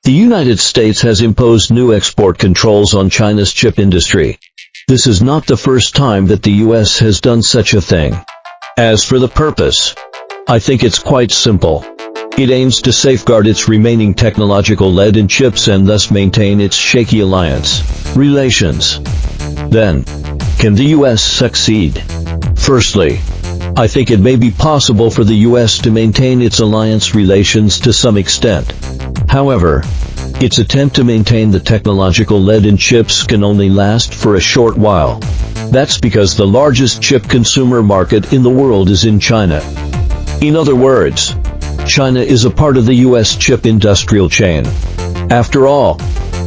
The United States has imposed new export controls on China's chip industry. This is not the first time that the US has done such a thing. As for the purpose, I think it's quite simple. It aims to safeguard its remaining technological lead in chips and thus maintain its shaky alliance relations. Then, can the US succeed? Firstly, I think it may be possible for the US to maintain its alliance relations to some extent. However, its attempt to maintain the technological lead in chips can only last for a short while. That's because the largest chip consumer market in the world is in China. In other words, China is a part of the US chip industrial chain. After all,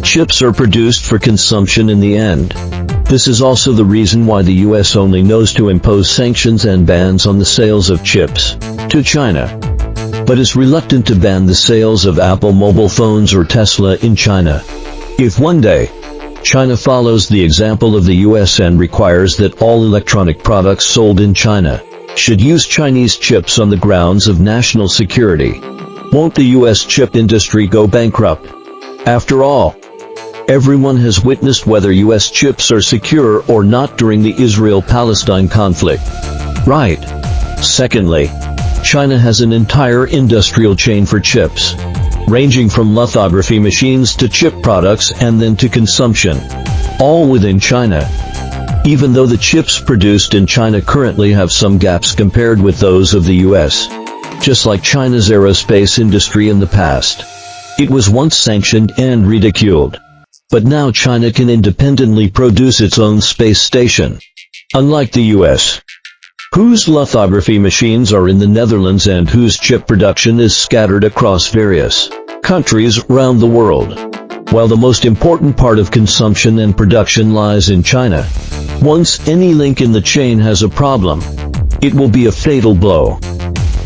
chips are produced for consumption in the end. This is also the reason why the US only knows to impose sanctions and bans on the sales of chips to China, but is reluctant to ban the sales of Apple mobile phones or Tesla in China. If one day, China follows the example of the US and requires that all electronic products sold in China should use Chinese chips on the grounds of national security, won't the US chip industry go bankrupt? After all, everyone has witnessed whether US chips are secure or not during the Israel-Palestine conflict. Right. Secondly, China has an entire industrial chain for chips, ranging from lithography machines to chip products and then to consumption, all within China. Even though the chips produced in China currently have some gaps compared with those of the US, just like China's aerospace industry in the past. It was once sanctioned and ridiculed. But now China can independently produce its own space station, unlike the US, whose lithography machines are in the Netherlands and whose chip production is scattered across various countries around the world. While the most important part of consumption and production lies in China, once any link in the chain has a problem, it will be a fatal blow.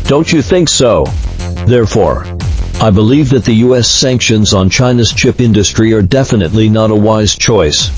Don't you think so? Therefore, I believe that the US sanctions on China's chip industry are definitely not a wise choice.